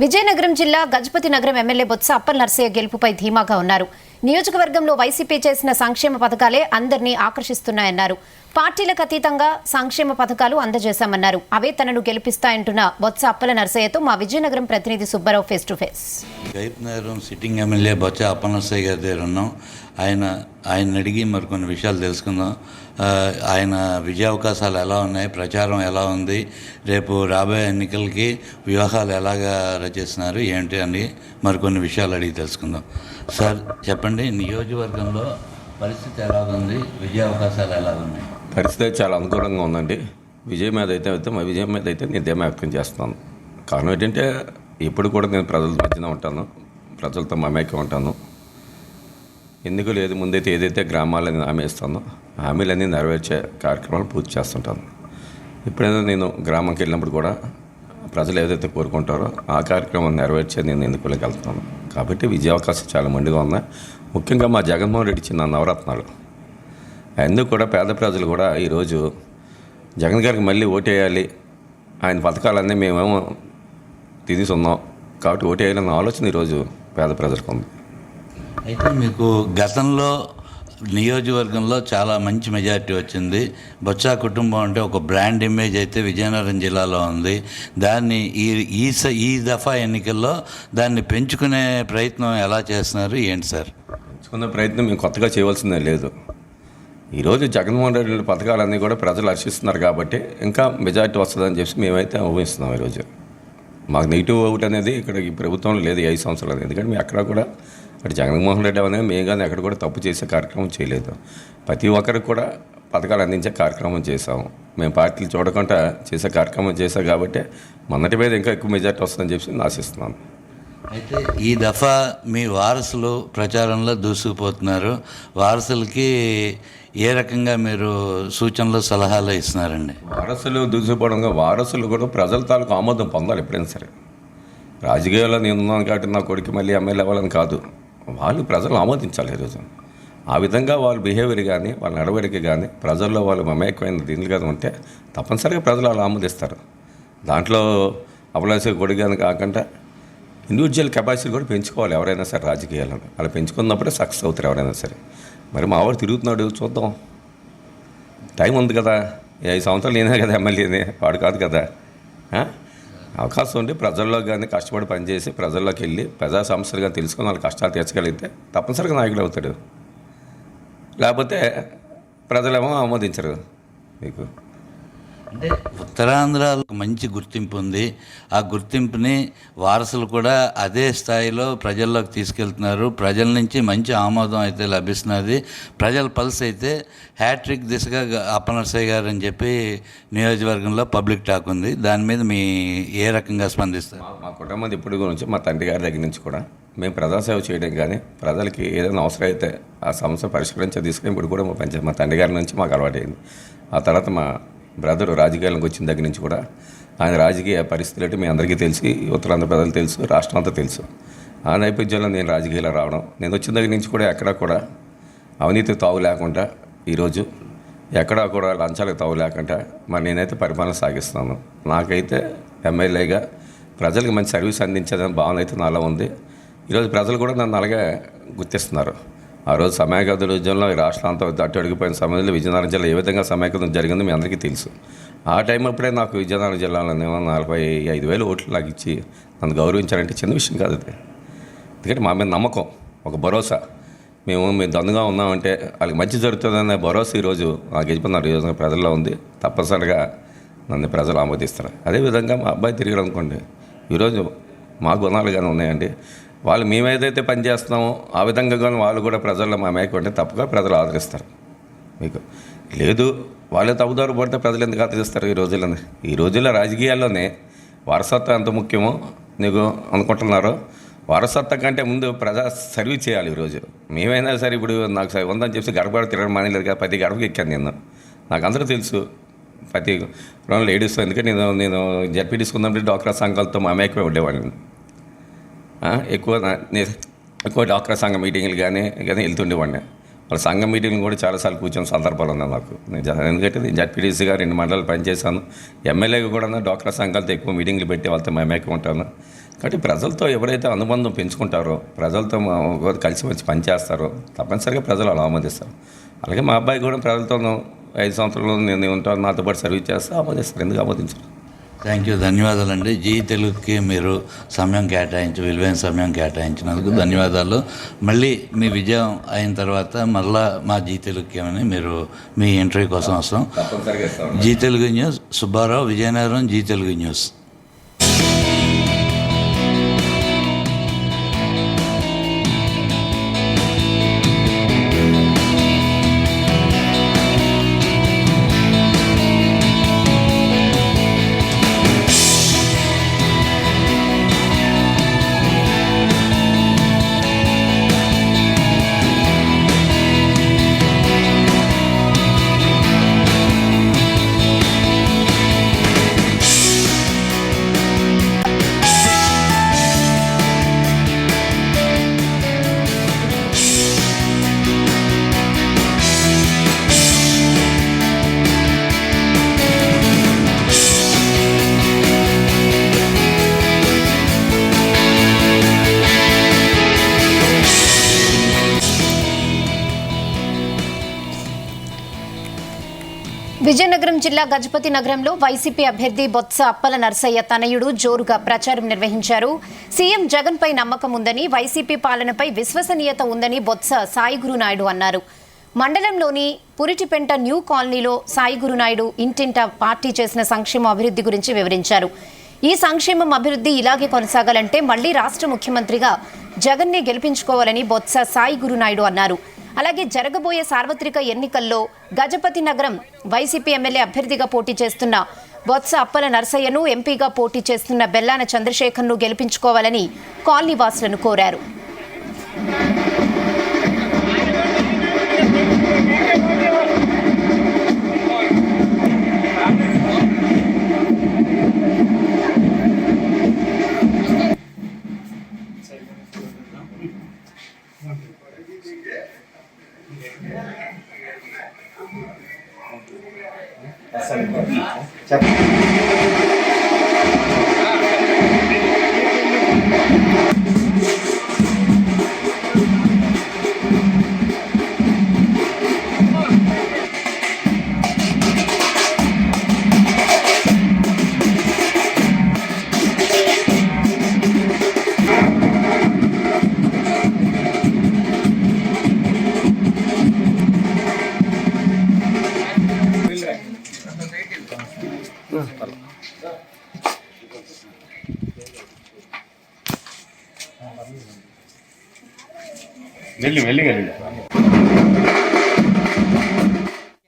విజయనగరం జిల్లా గజపతి నగరం ఎమ్మెల్యే బొత్స అప్పలనరసయ్య గెలుపుపై ధీమాగా ఉన్నారు. నియోజకవర్గంలో వైసీపీ చేసిన సంక్షేమ పథకాలే అందరినీ ఆకర్షిస్తున్నాయన్నారు. పార్టీలకు అతీతంగా సంక్షేమ పథకాలు అందజేశామన్నారు. అవే తనను గెలిపిస్తాయంటున్న బొత్స అప్పలనరసయ్యతో మా విజయనగరం ప్రతినిధి Subbarao face to face. Gajapathinagaram sitting MLA Botsa Appalanarasayya గారి దగ్గర ఉన్నాం. ఆయన అడిగి మరికొన్ని విషయాలు తెలుసుకుందాం. ఆయన విజయావకాశాలు ఎలా ఉన్నాయి, ప్రచారం ఎలా ఉంది, రేపు రాబోయే ఎన్నికలకి వ్యూహాలు ఎలాగా రచిస్తున్నారు ఏంటి అని మరికొన్ని విషయాలు అడిగి తెలుసుకుందాం. సార్ చెప్పండి, నియోజకవర్గంలో పరిస్థితి ఎలా ఉంది, విజయావకాశాలు ఎలా ఉన్నాయి? పరిస్థితి చాలా అనుకూలంగా ఉందండి. విజయం మీద అయితే మా విజయం మీద అయితే నేను ధీమా వ్యక్తం చేస్తున్నాను. కారణం ఏంటంటే ఇప్పుడు కూడా నేను ప్రజల మధ్యన ఉంటాను, ప్రజలతో మమేకం ఉంటాను. ఎందుకు లేదు, ముందైతే ఏదైతే గ్రామాలని హామీ ఇస్తానో హామీలన్నీ నెరవేర్చే కార్యక్రమాలు పూర్తి చేస్తుంటాను. ఎప్పుడైనా నేను గ్రామంకి వెళ్ళినప్పుడు కూడా ప్రజలు ఏదైతే కోరుకుంటారో ఆ కార్యక్రమాన్ని నెరవేర్చే నేను ఎన్నికలకు వెళ్తున్నాను. కాబట్టి విజయావకాశం చాలా మండిగా ఉన్నాయి. ముఖ్యంగా మా జగన్మోహన్ రెడ్డి ఇచ్చిన నవరత్నాలు ఎందుకు కూడా పేద ప్రజలు కూడా ఈరోజు జగన్ గారికి మళ్ళీ ఓటేయాలి, ఆయన పథకాలన్నీ మేమేమో తినేసున్నాం కాబట్టి ఓటేయాలన్న ఆలోచన ఈరోజు పేద ప్రజలకు ఉంది. అయితే మీకు గతంలో నియోజకవర్గంలో చాలా మంచి మెజారిటీ వచ్చింది. బొత్స కుటుంబం అంటే ఒక బ్రాండ్ ఇమేజ్ అయితే విజయనగరం జిల్లాలో ఉంది. దాన్ని ఈ దఫా ఎన్నికల్లో దాన్ని పెంచుకునే ప్రయత్నం ఎలా చేస్తున్నారు ఏంటి సార్? పెంచుకునే ప్రయత్నం మేము కొత్తగా చేయవలసిందే లేదు. ఈరోజు జగన్మోహన్ రెడ్డి పథకాలన్నీ కూడా ప్రజలు హర్షిస్తున్నారు కాబట్టి ఇంకా మెజారిటీ వస్తుందని చెప్పి మేమైతే ఊహిస్తున్నాం. ఈరోజు మాకు నెగిటివ్ ఓట్ అనేది ఇక్కడ ఈ ప్రభుత్వంలో లేదు 5 సంవత్సరాలు. ఎందుకంటే మేము అక్కడ కూడా అటు జగన్మోహన్ రెడ్డి అనేది మేము కానీ అక్కడ కూడా తప్పు చేసే కార్యక్రమం చేయలేదు. ప్రతి ఒక్కరికి కూడా పథకాలు అందించే కార్యక్రమం చేసాము. మేము పార్టీలు చూడకుండా చేసే కార్యక్రమం చేశాం కాబట్టి మొన్నటి మీద ఇంకా ఎక్కువ మెజార్టీ వస్తుందని చెప్పి నేను ఆశిస్తున్నాను. అయితే ఈ దఫా మీ వారసులు ప్రచారంలో దూసుకుపోతున్నారు. వారసులకి ఏ రకంగా మీరు సూచనలు సలహాలు ఇస్తున్నారండి? వారసులు దూసుకుపోవడంగా వారసులు కూడా ప్రజల తాలూకు ఆమోదం పొందాలి. ఎప్పుడైనా సరే రాజకీయాల్లో నేను ఉన్నాను కాబట్టి నా కొడుకు మళ్ళీ ఎమ్మెల్యే అవ్వాలని కాదు, వాళ్ళు ప్రజలు ఆమోదించాలి. ఈరోజు ఆ విధంగా వాళ్ళ బిహేవియర్ కానీ వాళ్ళ నడవడిక కానీ ప్రజల్లో వాళ్ళు మమేకమైన దీనిలు కానీ ఉంటే తప్పనిసరిగా ప్రజలు వాళ్ళు ఆమోదిస్తారు. దాంట్లో అవలసిన కొడుకు కాకుండా ఇండివిజువల్ కెపాసిటీ కూడా పెంచుకోవాలి ఎవరైనా సరే రాజకీయాలను. అలా పెంచుకున్నప్పుడే సక్సెస్ అవుతారు ఎవరైనా సరే. మరి మా వాడు తిరుగుతున్నాడు, చూద్దాం, టైం ఉంది కదా. 5 సంవత్సరాలు నేనే కదా ఎమ్మెల్యేనే, వాడు కాదు కదా. అవకాశం ఉండి ప్రజల్లో కానీ కష్టపడి పనిచేసి ప్రజల్లోకి వెళ్ళి ప్రజా సమస్యలు కానీ తెలుసుకొని వాళ్ళ కష్టాలు తీర్చగలిగితే తప్పనిసరిగా నాయకుడు అవుతాడు. లేకపోతే ప్రజలేమో ఆమోదించరు. మీకు అంటే ఉత్తరాంధ్రలో మంచి గుర్తింపు ఉంది. ఆ గుర్తింపుని వారసులు కూడా అదే స్థాయిలో ప్రజల్లోకి తీసుకెళ్తున్నారు. ప్రజల నుంచి మంచి ఆమోదం అయితే లభిస్తున్నది. ప్రజల పల్స్ అయితే హ్యాట్రిక్ దిశగా అప్పలనరసయ్య గారు అని చెప్పి నియోజకవర్గంలో పబ్లిక్ టాక్ ఉంది. దాని మీద మీ ఏ రకంగా స్పందిస్తారు? మా కుటుంబం ఇప్పుడు గురించి మా తండ్రి గారి దగ్గర నుంచి కూడా మేము ప్రజాసేవ చేయడం కానీ ప్రజలకి ఏదైనా అవసరం అయితే ఆ సమస్య పరిష్కరించే తీసుకుని ఇప్పుడు కూడా మా తండ్రి గారి నుంచి మాకు అలవాటైంది. ఆ తర్వాత మా బ్రదరు రాజకీయాలకు వచ్చిన దగ్గర నుంచి కూడా ఆయన రాజకీయ పరిస్థితులు అంటే మీ అందరికీ తెలిసి ఉత్తరాంధ్ర ప్రజలు తెలుసు, రాష్ట్రం అంతా తెలుసు. ఆ నేపథ్యంలో నేను రాజకీయాల్లో రావడం, నేను వచ్చిన దగ్గర నుంచి కూడా ఎక్కడా కూడా అవినీతికి తావు లేకుండా ఈరోజు ఎక్కడా కూడా లంచాలకు తావు లేకుండా మరి నేనైతే పరిపాలన సాగిస్తున్నాను. నాకైతే ఎమ్మెల్యేగా ప్రజలకు మంచి సర్వీస్ అందించేదని భావన అయితే నాలో ఉంది. ఈరోజు ప్రజలు కూడా నన్ను అలాగే గుర్తిస్తున్నారు. ఆ రోజు సమైక్యత ఉద్యమంలో ఈ రాష్ట్రం అంతా అట్టు అడిగిపోయిన సమయంలో విజయనగరం జిల్లా ఏ విధంగా సమైక్యత జరిగిందో మీ అందరికీ తెలుసు. ఆ టైం అప్పుడే నాకు విజయనగరం జిల్లాలో 45,000 ఓట్లు నాకు ఇచ్చి నన్ను గౌరవించారంటే చిన్న విషయం కాదు అది. ఎందుకంటే మా మీద నమ్మకం, ఒక భరోసా. మేము దందుగా ఉన్నామంటే వాళ్ళకి మంచి జరుగుతుందనే భరోసా ఈరోజు నాకు గెలిపిన నియోజకవర్గ ప్రజల్లో ఉంది. తప్పనిసరిగా నన్ను ప్రజలు ఆమోదిస్తారు. అదేవిధంగా మా అబ్బాయి తిరిగాడు అనుకోండి, ఈరోజు మా గుణాలు కానీ ఉన్నాయండి. వాళ్ళు మేమేదైతే పనిచేస్తున్నామో ఆ విధంగా కానీ వాళ్ళు కూడా ప్రజల్లో మా మేకుంటే తప్పగా ప్రజలు ఆదరిస్తారు. మీకు లేదు వాళ్ళే తప్పుదారు పడితే ప్రజలు ఎందుకు ఆదరిస్తారు? ఈ రోజుల్లో రాజకీయాల్లోనే వారసత్వం ఎంత ముఖ్యమో నీకు అనుకుంటున్నారో వారసత్వం కంటే ముందు ప్రజా సర్వీస్ చేయాలి. ఈరోజు మేమైనా సరే ఇప్పుడు నాకు ఉందని చెప్పి గడపడ తిరగడం మానేలేదు కదా. ప్రతి గడపకి ఎక్కాను నాకు అందరూ తెలుసు. ప్రతి లేడీస్ ఎందుకంటే నేను జడ్పీ తీసుకుందామంటే డ్వాక్రా సంఘాలతో మా మేకమే ఉండేవాడిని. ఎక్కువ డ్వాక్రా సంఘ మీటింగ్లు కానీ వెళ్తుండేవాడిని. వాళ్ళ సంఘం మీటింగ్లు కూడా చాలాసార్లు కూర్చొని సందర్భాలు ఉన్నాయి నాకు. ఎందుకంటే నేను జడ్పీటీసీగా 2 మండలాలు పనిచేశాను. ఎమ్మెల్యేగా కూడా డ్వాక్రా సంఘాలతో ఎక్కువ మీటింగ్లు పెట్టి వాళ్ళతో మేమేక ఉంటాను. కాబట్టి ప్రజలతో ఎవరైతే అనుబంధం పెంచుకుంటారో, ప్రజలతో కలిసి వచ్చి పనిచేస్తారో తప్పనిసరిగా ప్రజలు అలా ఆమోదిస్తారు. అలాగే మా అబ్బాయి కూడా ప్రజలతో 5 సంవత్సరాలు నేను ఉంటాను, నాతో పాటు సర్వీస్ చేస్తే ఆమోదిస్తారు. ఎందుకు ఆమోదించరు? థ్యాంక్ యూ, ధన్యవాదాలండి. జీ తెలుగుకి మీరు విలువైన సమయం కేటాయించినందుకు ధన్యవాదాలు. మళ్ళీ మీ విజయం అయిన తర్వాత మళ్ళీ మా జీ తెలుగుకి ఏమని మీరు మీ ఇంటర్వ్యూ కోసం వస్తాం. తప్పనిసరిగా ఇస్తాం. Zee Telugu news, Subbarao, Vizianagaram, Zee Telugu news. Vizianagaram జిల్లా గజపతి నగరంలో వైసీపీ అభ్యర్థి బొత్స అప్పల నర్సయ్య తనయుడు జోరుగా ప్రచారం నిర్వహించారు. సీఎం జగన్ పై నమ్మకం ఉందని, వైసీపీ పాలనపై విశ్వసనీయత ఉందని బొత్స సాయిగురునాయుడు అన్నారు. మండలంలోని పురిటిపెంట న్యూ కాలనీలో సాయిగురునాయుడు ఇంటింటా పార్టీ చేసిన సంక్షేమ అభివృద్ధి గురించి వివరించారు. ఈ సంక్షేమం అభివృద్ధి ఇలాగే కొనసాగాలంటే మళ్లీ రాష్ట్ర ముఖ్యమంత్రిగా జగన్నే గెలిపించుకోవాలని బొత్స సాయిగురునాయుడు అన్నారు. అలాగే జరగబోయే సార్వత్రిక ఎన్నికల్లో గజపతి నగరం వైసీపీ ఎమ్మెల్యే అభ్యర్థిగా పోటీ చేస్తున్న బొత్స అప్పల నర్సయ్యను, ఎంపీగా పోటీ చేస్తున్న బెల్లాన చంద్రశేఖర్ను గెలిపించుకోవాలని కాలనీ వాసులను కోరారు. వెళ్ళి